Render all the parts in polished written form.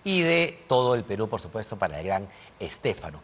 y de todo el Perú, por supuesto, para el gran Estéfano.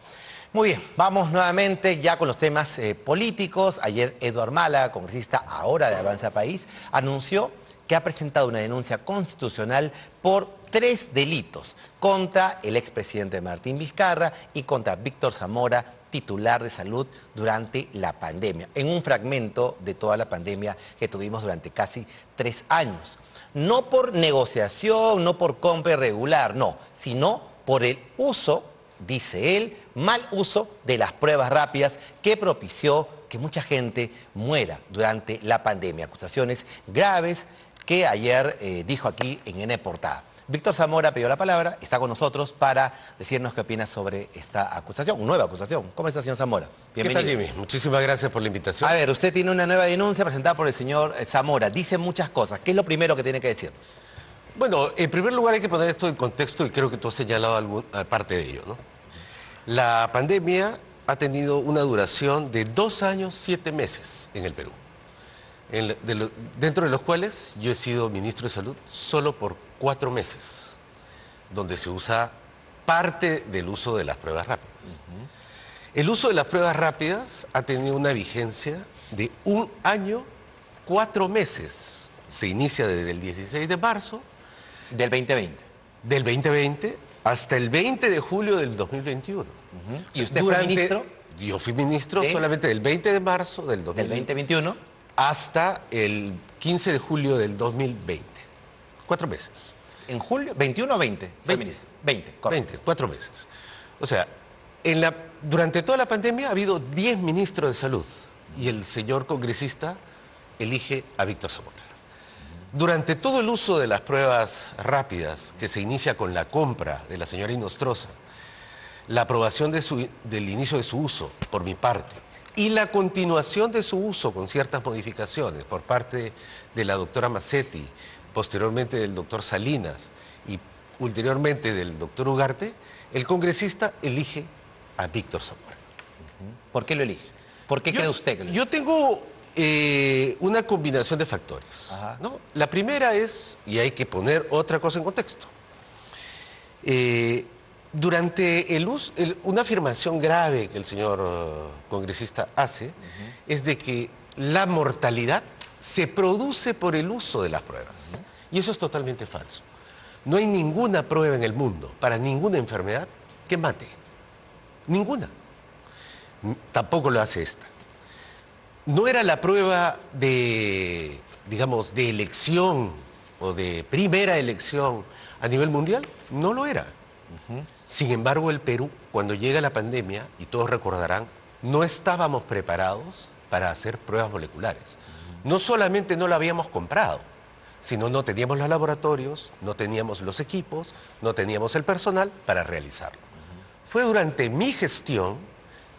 Muy bien, vamos nuevamente ya con los temas políticos. Ayer Eduardo Málaga, congresista ahora de Avanza País, anunció que ha presentado una denuncia constitucional por 3 delitos contra el expresidente Martín Vizcarra y contra Víctor Zamora, titular de salud durante la pandemia, en un fragmento de toda la pandemia que tuvimos durante casi 3 años. No por negociación, no por compra irregular, no, sino por el uso, dice él, mal uso de las pruebas rápidas que propició que mucha gente muera durante la pandemia. Acusaciones graves que ayer dijo aquí en N Portada. Víctor Zamora pidió la palabra, está con nosotros para decirnos qué opina sobre esta acusación, nueva acusación. ¿Cómo está, señor Zamora? Bienvenido. ¿Qué tal, Jimmy? Muchísimas gracias por la invitación. A ver, usted tiene una nueva denuncia presentada por el señor Zamora. Dice muchas cosas. ¿Qué es lo primero que tiene que decirnos? Bueno, en primer lugar hay que poner esto en contexto y creo que tú has señalado parte de ello, ¿no? La pandemia ha tenido una duración de 2 años, 7 meses en el Perú, dentro de los cuales yo he sido ministro de Salud solo por 4 meses, donde se usa parte del uso de las pruebas rápidas. El uso de las pruebas rápidas ha tenido una vigencia de 1 año, 4 meses. Se inicia desde el 16 de marzo. Del 2020. Del 2020 hasta el 20 de julio del 2021. ¿Y usted fue ministro? Yo fui ministro solamente del 20 de marzo del 2021 hasta el 15 de julio del 2020. 4 meses. ¿En julio? ¿21 o 20? 20, correcto. 20, 4 meses. O sea, durante toda la pandemia ha habido 10 ministros de salud y el señor congresista elige a Víctor Zamora. Durante todo el uso de las pruebas rápidas, que se inicia con la compra de la señora Inostroza, la aprobación del inicio de su uso por mi parte y la continuación de su uso con ciertas modificaciones por parte de la doctora Massetti, posteriormente del doctor Salinas y ulteriormente del doctor Ugarte, el congresista elige a Víctor Zamora. ¿Por qué lo elige? ¿Por qué cree usted que lo elige? Yo tengo una combinación de factores, ¿no? La primera es, y hay que poner otra cosa en contexto, durante una afirmación grave que el señor congresista hace, es de que la mortalidad se produce por el uso de las pruebas. Y eso es totalmente falso. No hay ninguna prueba en el mundo para ninguna enfermedad que mate. Ninguna. Tampoco lo hace esta. No era la prueba de, digamos, de elección o de primera elección a nivel mundial. No lo era. Sin embargo, el Perú, cuando llega la pandemia, y todos recordarán, no estábamos preparados para hacer pruebas moleculares. No solamente no la habíamos comprado, sino no teníamos los laboratorios, no teníamos los equipos, no teníamos el personal para realizarlo. Fue durante mi gestión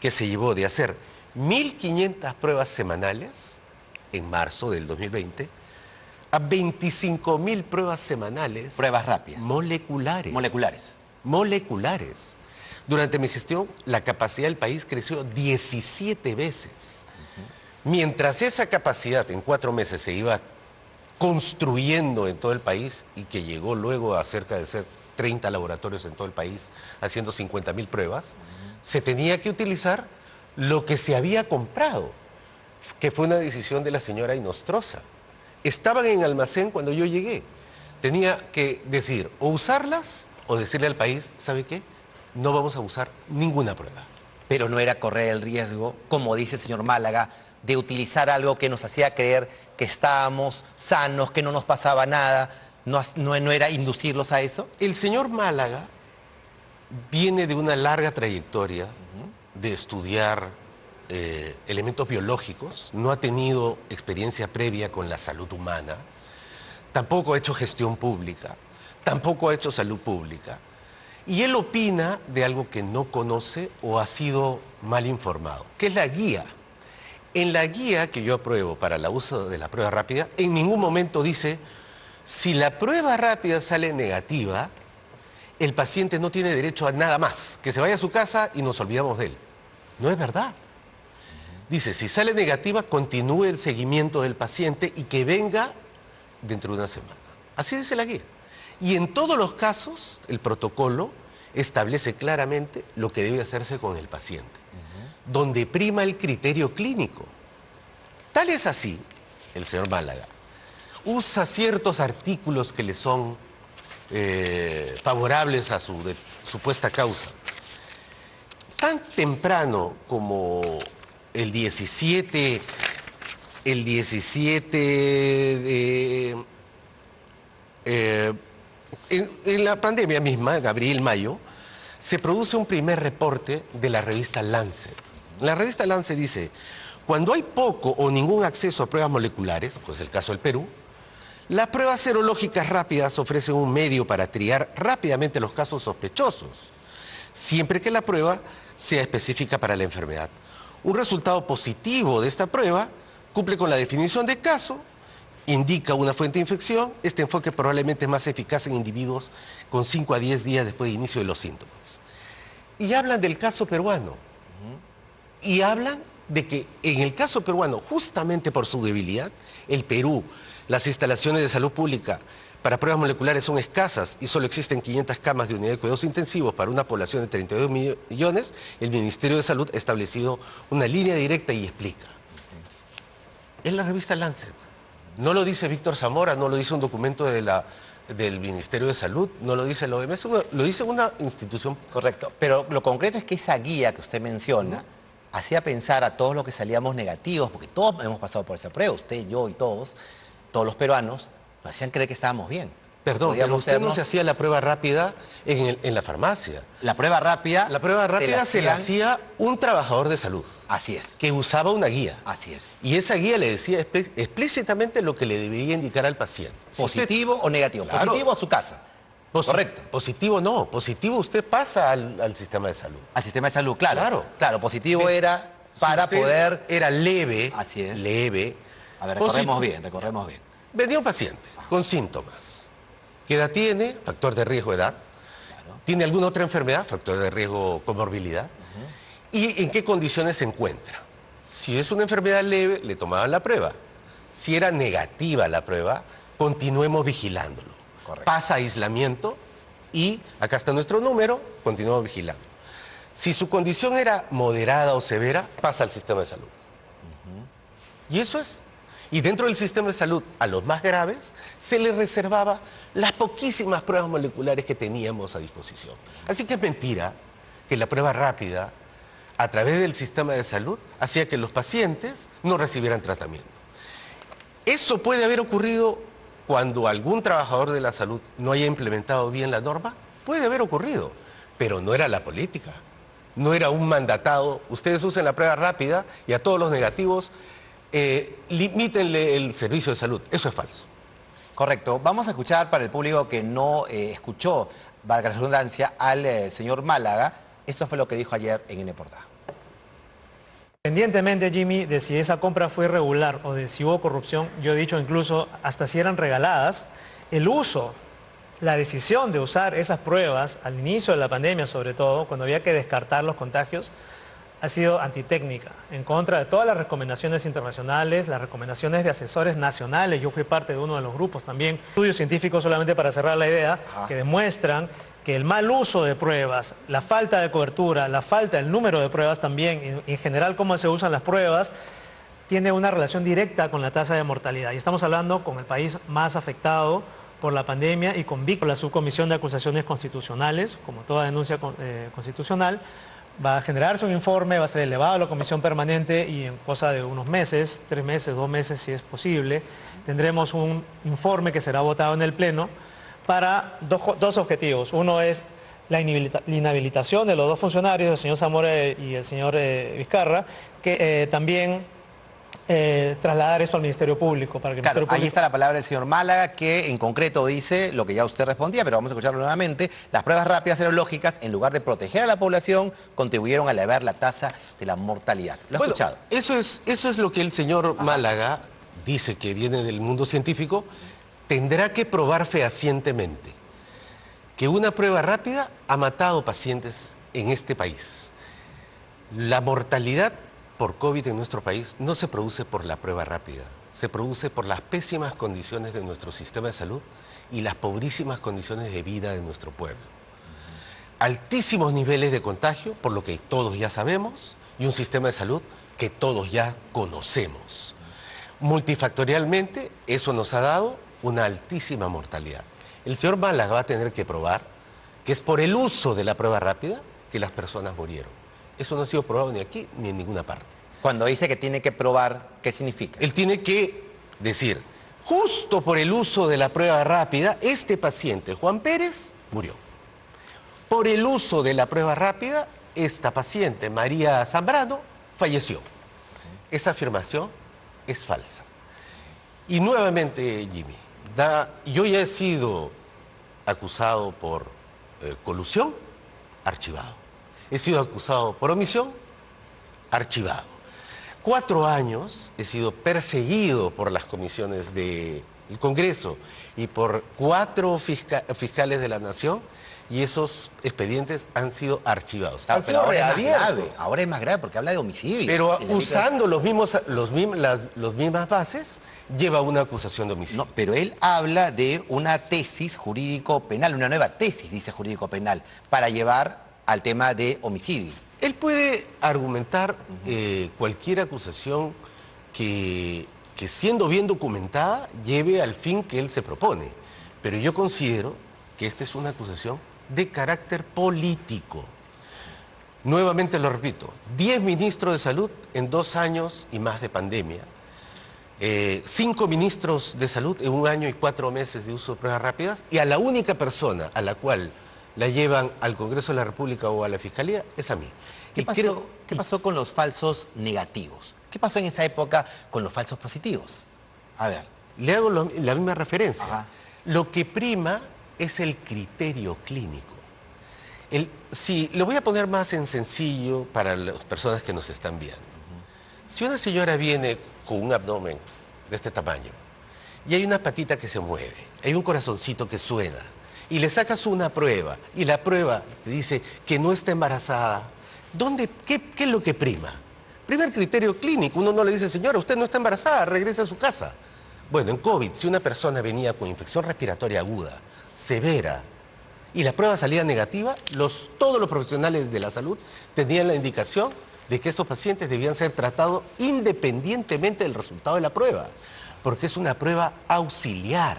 que se llevó de hacer 1.500 pruebas semanales en marzo del 2020 a 25.000 pruebas semanales. Pruebas rápidas. Moleculares. Durante mi gestión, la capacidad del país creció 17 veces. Mientras esa capacidad en 4 meses se iba construyendo en todo el país y que llegó luego a cerca de ser 30 laboratorios en todo el país haciendo 50.000 pruebas, se tenía que utilizar lo que se había comprado, que fue una decisión de la señora Inostroza. Estaban en almacén cuando yo llegué. Tenía que decidir o usarlas o decirle al país, ¿sabe qué? No vamos a usar ninguna prueba. Pero no era correr el riesgo, como dice el señor Málaga, de utilizar algo que nos hacía creer que estábamos sanos, que no nos pasaba nada. ¿No era inducirlos a eso? El señor Málaga viene de una larga trayectoria de estudiar elementos biológicos, no ha tenido experiencia previa con la salud humana, tampoco ha hecho gestión pública, tampoco ha hecho salud pública, y él opina de algo que no conoce o ha sido mal informado, que es la guía. En la guía que yo apruebo para el uso de la prueba rápida, en ningún momento dice, si la prueba rápida sale negativa, el paciente no tiene derecho a nada más, que se vaya a su casa y nos olvidamos de él. No es verdad. Dice, si sale negativa, continúe el seguimiento del paciente y que venga dentro de una semana. Así dice la guía. Y en todos los casos, el protocolo establece claramente lo que debe hacerse con el paciente, donde prima el criterio clínico. Tal es así, el señor Málaga usa ciertos artículos que le son favorables a su supuesta causa. Tan temprano como el 17 de... en la pandemia misma, en abril, mayo, se produce un primer reporte de la revista Lancet. La revista Lancet dice, cuando hay poco o ningún acceso a pruebas moleculares, pues el caso del Perú, las pruebas serológicas rápidas ofrecen un medio para triar rápidamente los casos sospechosos, siempre que la prueba sea específica para la enfermedad. Un resultado positivo de esta prueba cumple con la definición de caso, indica una fuente de infección. Este enfoque probablemente es más eficaz en individuos con 5 a 10 días después de inicio de los síntomas. Y hablan del caso peruano. Y hablan de que en el caso peruano, justamente por su debilidad, el Perú, las instalaciones de salud pública para pruebas moleculares son escasas y solo existen 500 camas de unidad de cuidados intensivos para una población de 32 millones, el Ministerio de Salud ha establecido una línea directa y explica. Es la revista Lancet. No lo dice Víctor Zamora, no lo dice un documento del Ministerio de Salud, no lo dice la OMS, lo dice una institución. Correcto, pero lo concreto es que esa guía que usted menciona hacía pensar a todos los que salíamos negativos, porque todos hemos pasado por esa prueba, usted, yo y todos los peruanos, nos hacían creer que estábamos bien. Perdón, pero usted no se hacía la prueba rápida en la farmacia. La prueba rápida... La prueba rápida se la hacía un trabajador de salud. Así es. Que usaba una guía. Así es. Y esa guía le decía explícitamente lo que le debería indicar al paciente. ¿Positivo o negativo? Claro. Positivo a su casa. Correcto. Positivo no. Positivo usted pasa al sistema de salud. Al sistema de salud, claro. Claro, positivo era para poder... Era leve. Así es. Leve. A ver, recorremos bien. Venía un paciente con síntomas. ¿Qué edad tiene? Factor de riesgo, edad. Claro. ¿Tiene alguna otra enfermedad? Factor de riesgo, comorbilidad. ¿Y en qué condiciones se encuentra? Si es una enfermedad leve, le tomaban la prueba. Si era negativa la prueba, continuemos vigilándolo. Correcto. Pasa aislamiento y acá está nuestro número, continuamos vigilando. Si su condición era moderada o severa, pasa al sistema de salud. Y eso es. Y dentro del sistema de salud, a los más graves, se les reservaba las poquísimas pruebas moleculares que teníamos a disposición. Así que es mentira que la prueba rápida, a través del sistema de salud, hacía que los pacientes no recibieran tratamiento. ¿Eso puede haber ocurrido cuando algún trabajador de la salud no haya implementado bien la norma? Puede haber ocurrido, pero no era la política. No era un mandatado. Ustedes usen la prueba rápida y a todos los negativos limítenle el servicio de salud. Eso es falso. Correcto. Vamos a escuchar para el público que no escuchó, valga la redundancia, al señor Málaga. Esto fue lo que dijo ayer en N-Portada. Independientemente, Jimmy, de si esa compra fue irregular o de si hubo corrupción, yo he dicho incluso hasta si eran regaladas, el uso, la decisión de usar esas pruebas al inicio de la pandemia, sobre todo, cuando había que descartar los contagios, ha sido antitécnica, en contra de todas las recomendaciones internacionales, las recomendaciones de asesores nacionales. Yo fui parte de uno de los grupos también, estudios científicos, solamente para cerrar la idea, que demuestran que el mal uso de pruebas, la falta de cobertura, la falta del número de pruebas también, en general cómo se usan las pruebas, tiene una relación directa con la tasa de mortalidad. Y estamos hablando con el país más afectado por la pandemia y con la Subcomisión de Acusaciones Constitucionales, como toda denuncia constitucional, va a generarse un informe, va a ser elevado a la comisión permanente y en cosa de unos meses, 3 meses, 2 meses si es posible, tendremos un informe que será votado en el Pleno para dos objetivos. Uno es la inhabilitación de los 2 funcionarios, el señor Zamora y el señor Vizcarra, que también trasladar esto al Ministerio Público. Para que el Ministerio Público... Ahí está la palabra del señor Málaga, que en concreto dice lo que ya usted respondía, pero vamos a escucharlo nuevamente. Las pruebas rápidas serológicas, en lugar de proteger a la población, contribuyeron a elevar la tasa de la mortalidad. ¿Lo ha escuchado? Eso es lo que el señor Málaga dice, que viene del mundo científico. Tendrá que probar fehacientemente que una prueba rápida ha matado pacientes en este país. La mortalidad por COVID en nuestro país no se produce por la prueba rápida, se produce por las pésimas condiciones de nuestro sistema de salud y las pobrísimas condiciones de vida de nuestro pueblo. Altísimos niveles de contagio, por lo que todos ya sabemos, y un sistema de salud que todos ya conocemos. Multifactorialmente, eso nos ha dado una altísima mortalidad. El señor Málaga va a tener que probar que es por el uso de la prueba rápida que las personas murieron. Eso no ha sido probado ni aquí ni en ninguna parte. Cuando dice que tiene que probar, ¿qué significa? Él tiene que decir, justo por el uso de la prueba rápida, este paciente, Juan Pérez, murió. Por el uso de la prueba rápida, esta paciente, María Zambrano, falleció. Esa afirmación es falsa. Y nuevamente, Jimmy, yo ya he sido acusado por colusión, archivado. He sido acusado por omisión, archivado. 4 años he sido perseguido por las comisiones del Congreso y por 4 fiscales de la Nación, y esos expedientes han sido archivados. Pero ahora es más grave porque habla de homicidio. Pero usando las mismas bases, lleva una acusación de homicidio. No, pero él habla de una tesis jurídico-penal, una nueva tesis, dice jurídico-penal, para llevar al tema de homicidio. Él puede argumentar cualquier acusación que siendo bien documentada lleve al fin que él se propone. Pero yo considero que esta es una acusación de carácter político. Nuevamente lo repito, 10 ministros de salud en 2 años y más de pandemia. 5 ministros de salud en 1 año y 4 meses de uso de pruebas rápidas, y a la única persona a la cual la llevan al Congreso de la República o a la Fiscalía es a mí. ¿Qué pasó con los falsos negativos? ¿Qué pasó en esa época con los falsos positivos? A ver. Le hago la misma referencia. Ajá. Lo que prima es el criterio clínico. Lo voy a poner más en sencillo para las personas que nos están viendo. Si una señora viene con un abdomen de este tamaño y hay una patita que se mueve, hay un corazoncito que suena, y le sacas una prueba y la prueba te dice que no está embarazada, ¿qué es lo que prima? Primer criterio clínico. Uno no le dice, señora, usted no está embarazada, regrese a su casa. Bueno, en COVID, si una persona venía con infección respiratoria aguda, severa, y la prueba salía negativa, todos los profesionales de la salud tenían la indicación de que estos pacientes debían ser tratados independientemente del resultado de la prueba, porque es una prueba auxiliar,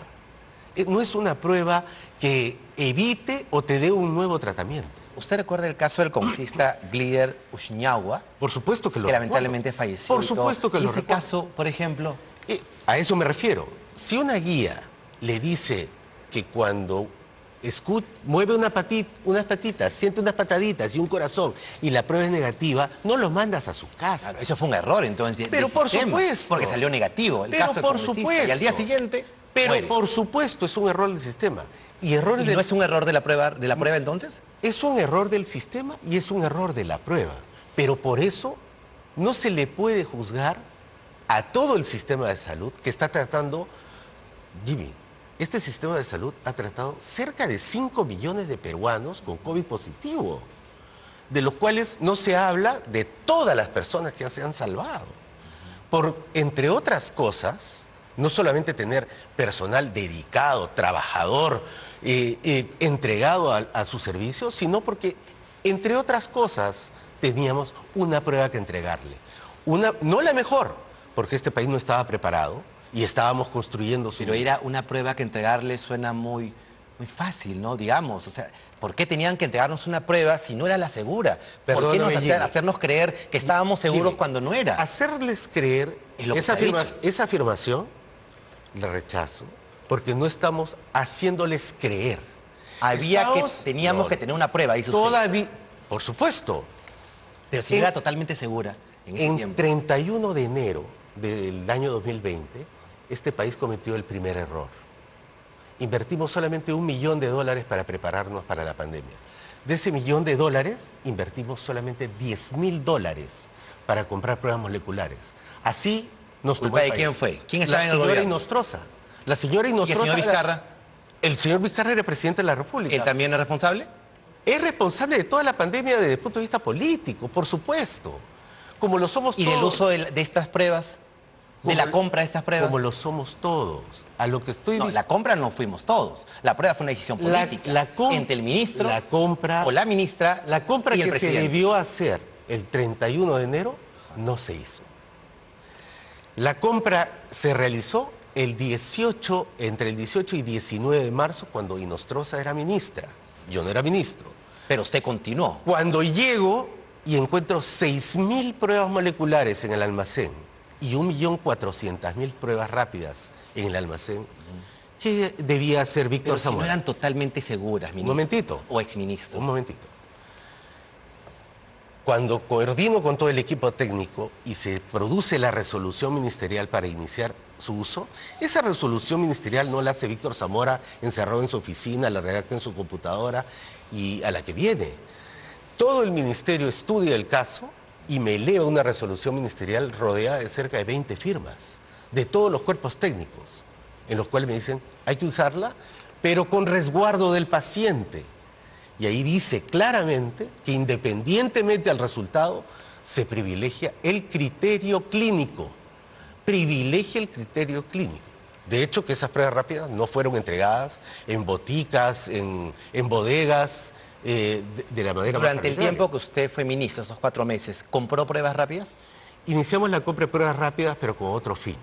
no es una prueba que evite o te dé un nuevo tratamiento. ¿Usted recuerda el caso del congresista Glider Ushñawa? Por supuesto que lo que recuerdo. Lamentablemente falleció. Por supuesto que lo recuerdo. recuerdo. Ese caso, por ejemplo... A eso me refiero. Si una guía le dice que cuando mueve unas patitas, siente unas pataditas y un corazón y la prueba es negativa, no lo mandas a su casa. Claro, eso fue un error entonces. Pero por sistema, supuesto. Porque salió negativo el caso del congresista. Y al día siguiente muere. Por supuesto es un error del sistema. ¿Y no es un error de la prueba entonces? Es un error del sistema y es un error de la prueba. Pero por eso no se le puede juzgar a todo el sistema de salud que está tratando, Jimmy, este sistema de salud ha tratado cerca de 5 millones de peruanos con COVID positivo, de los cuales no se habla de todas las personas que se han salvado. Por, entre otras cosas, no solamente tener personal dedicado, trabajador, entregado a su servicio, sino porque, entre otras cosas, teníamos una prueba que entregarle. No la mejor, porque este país no estaba preparado y estábamos construyendo su... Pero era una prueba que entregarle suena muy fácil, ¿no? Digamos, o sea, ¿por qué tenían que entregarnos una prueba si no era la segura? ¿Por qué hacernos creer que estábamos seguros cuando no era? Hacerles creer esa afirmación la rechazo, porque no estamos haciéndoles creer. Teníamos que tener una prueba, dice usted. Todavía, por supuesto. Pero si era totalmente segura en ese tiempo. 31 de enero del año 2020, este país cometió el primer error. Invertimos solamente $1 millón para prepararnos para la pandemia. De ese $1 millón, invertimos solamente $10.000 para comprar pruebas moleculares. Así nos tomó el país. ¿Culpa de quién fue? ¿Quién estaba en el La gobierno? señora Inostroza. ¿Y el señor Vizcarra? El señor Vizcarra era presidente de la República. ¿Él también es responsable? Es responsable de toda la pandemia desde el punto de vista político, por supuesto. Como lo somos todos. ¿Y del uso de estas pruebas? de la compra de estas pruebas. Como lo somos todos. A lo que estoy No, la compra no fuimos todos. La prueba fue una decisión política entre el ministro o la ministra La compra y el que se presidente. debió hacer el 31 de enero no se hizo. La compra se realizó entre el 18 y 19 de marzo, cuando Inostroza era ministra. Yo no era ministro. Pero usted continuó. Cuando llego y encuentro 6.000 pruebas moleculares en el almacén y 1.400.000 pruebas rápidas en el almacén, ¿qué debía hacer Víctor Pero si no Zamora? eran totalmente seguras, ministro. Un momentito. O exministro. Un momentito. Cuando coordino con todo el equipo técnico y se produce la resolución ministerial para iniciar su uso, esa resolución ministerial no la hace Víctor Zamora encerrado en su oficina, la redacta en su computadora y a la que viene. Todo el ministerio estudia el caso y me eleva una resolución ministerial rodeada de cerca de 20 firmas de todos los cuerpos técnicos, en los cuales me dicen, hay que usarla, pero con resguardo del paciente. Y ahí dice claramente que independientemente al resultado, se privilegia el criterio clínico. Privilegia el criterio clínico. De hecho, que esas pruebas rápidas no fueron entregadas en boticas, en bodegas, de la manera más Durante el arbitraria. tiempo que usted fue ministro, esos 4 meses, ¿compró pruebas rápidas? Iniciamos la compra de pruebas rápidas, pero con otro fin,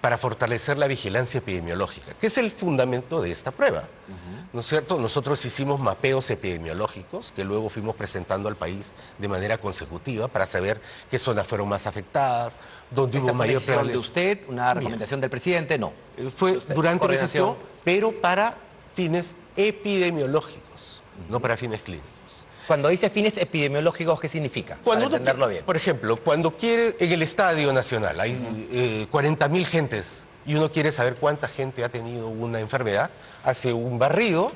para fortalecer la vigilancia epidemiológica, que es el fundamento de esta prueba. ¿No es cierto? Nosotros hicimos mapeos epidemiológicos que luego fuimos presentando al país de manera consecutiva para saber qué zonas fueron más afectadas, dónde ¿Esta hubo fue una mayor decisión de prevalencia. usted, una recomendación del presidente? No. Fue Usted, durante la coordinación. gestión, pero para fines epidemiológicos, no para fines clínicos. Cuando dice fines epidemiológicos, ¿qué significa? Cuando Para uno entenderlo quiere- bien. Por ejemplo, cuando quiere, en el Estadio Nacional hay 40.000 gentes y uno quiere saber cuánta gente ha tenido una enfermedad, hace un barrido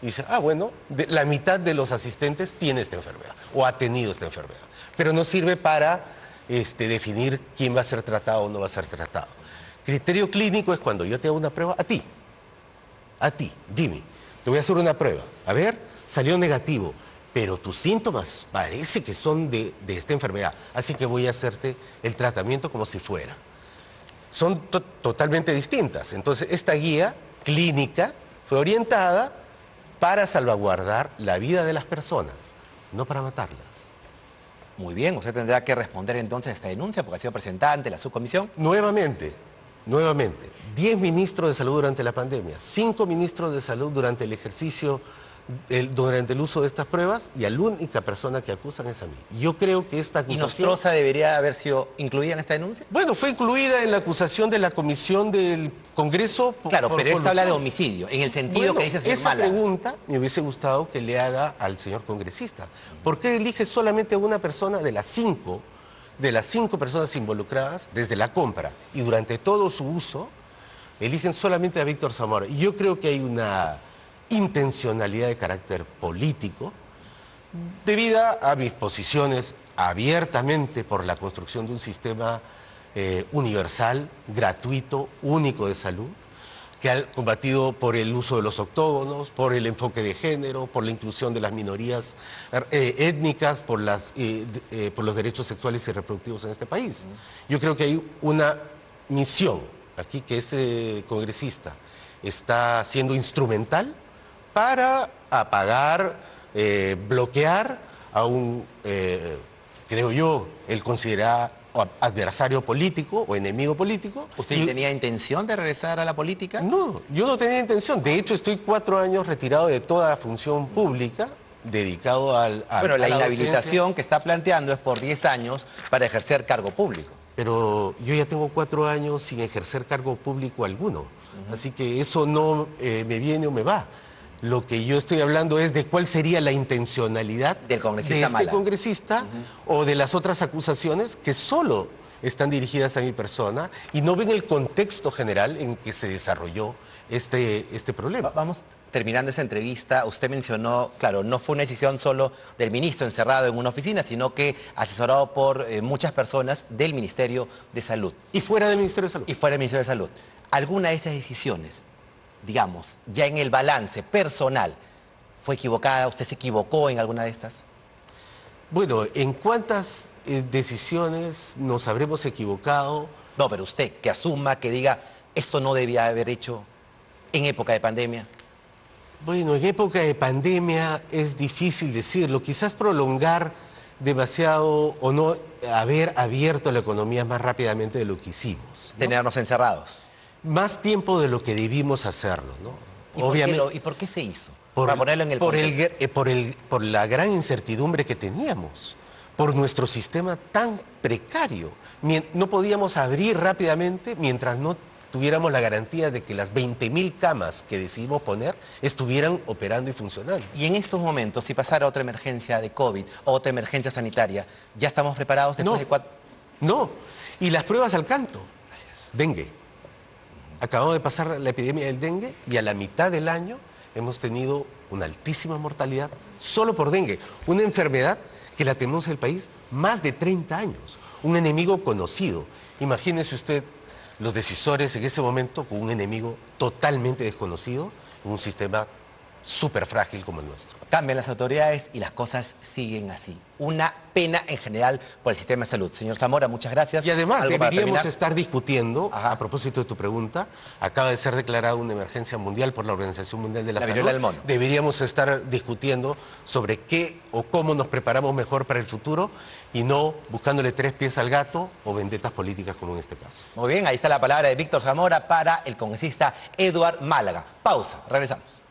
y dice, bueno, la mitad de los asistentes tiene esta enfermedad o ha tenido esta enfermedad. Pero no sirve para definir quién va a ser tratado o no va a ser tratado. Criterio clínico es cuando yo te hago una prueba a ti, Jimmy, te voy a hacer una prueba. A ver, salió negativo, pero tus síntomas parece que son de esta enfermedad, así que voy a hacerte el tratamiento como si fuera. Son totalmente distintas. Entonces, esta guía clínica fue orientada para salvaguardar la vida de las personas, no para matarlas. Muy bien, usted tendrá que responder entonces a esta denuncia porque ha sido presentada ante la subcomisión. Nuevamente, 10 ministros de salud durante la pandemia, 5 ministros de salud durante el ejercicio, durante el uso de estas pruebas, y a la única persona que acusan es a mí. Yo creo que esta ¿Y acusación... Nostroza debería haber sido incluida en esta denuncia? Bueno, fue incluida en la acusación de la comisión del Congreso. Claro, pero esta habla de colusión. homicidio, en el sentido Bueno, que dice señor esa Mala. pregunta me hubiese gustado que le haga al señor congresista. ¿Por qué elige solamente a una persona de las cinco personas involucradas desde la compra y durante todo su uso, eligen solamente a Víctor Zamora? Y yo creo que hay una intencionalidad de carácter político debida a mis posiciones abiertamente por la construcción de un sistema universal, gratuito, único de salud, que ha combatido por el uso de los octógonos, por el enfoque de género, por la inclusión de las minorías étnicas, por los derechos sexuales y reproductivos en este país. Yo creo que hay una misión aquí que ese congresista está siendo instrumental para apagar, bloquear a un, creo yo, él considera adversario político o enemigo político. ¿Usted tenía intención de regresar a la política? No, yo no tenía intención. De hecho, estoy 4 años retirado de toda función pública, dedicado Bueno, la inhabilitación docencia. que está planteando es por 10 años para ejercer cargo público. Pero yo ya tengo 4 años sin ejercer cargo público alguno. Así que eso no me viene o me va. Lo que yo estoy hablando es de cuál sería la intencionalidad Del congresista de este Mala. congresista o de las otras acusaciones que solo están dirigidas a mi persona y no ven el contexto general en que se desarrolló este problema. Vamos terminando esa entrevista. Usted mencionó, claro, no fue una decisión solo del ministro encerrado en una oficina, sino que asesorado por muchas personas del Ministerio de Salud. Y fuera del Ministerio de Salud. Y fuera del Ministerio de Salud. ¿Alguna de esas decisiones, digamos, ya en el balance personal, fue equivocada? ¿Usted se equivocó en alguna de estas? Bueno, ¿en cuántas decisiones nos habremos equivocado No, pero usted, que asuma, que diga, esto no debía haber hecho en época de pandemia. Bueno, en época de pandemia es difícil decirlo. Quizás prolongar demasiado o no haber abierto la economía más rápidamente de lo que hicimos, ¿no? Tenernos encerrados. Más tiempo de lo que debimos hacerlo, ¿no? ¿Y por qué se hizo? Por, Para ponerlo en el por, contexto. por la gran incertidumbre que teníamos, por nuestro sistema tan precario. No podíamos abrir rápidamente mientras no tuviéramos la garantía de que las 20.000 camas que decidimos poner estuvieran operando y funcionando. Y en estos momentos, si pasara otra emergencia de COVID o otra emergencia sanitaria, ¿ya estamos preparados después de 4? No, y las pruebas al canto. Gracias. Dengue. Acabamos de pasar la epidemia del dengue y a la mitad del año hemos tenido una altísima mortalidad solo por dengue. Una enfermedad que la tenemos en el país más de 30 años. Un enemigo conocido. Imagínese usted los decisores en ese momento con un enemigo totalmente desconocido en un sistema súper frágil como el nuestro. Cambian las autoridades y las cosas siguen así. Una pena en general por el sistema de salud. Señor Zamora, muchas gracias. Y además ¿Algo para deberíamos terminar? estar discutiendo, Ajá. a propósito de tu pregunta, acaba de ser declarada una emergencia mundial por la Organización Mundial de la Salud. viruela del mono. Deberíamos estar discutiendo sobre qué o cómo nos preparamos mejor para el futuro y no buscándole 3 pies al gato o vendetas políticas como en este caso. Muy bien, ahí está la palabra de Víctor Zamora para el congresista Eduard Málaga. Pausa, regresamos.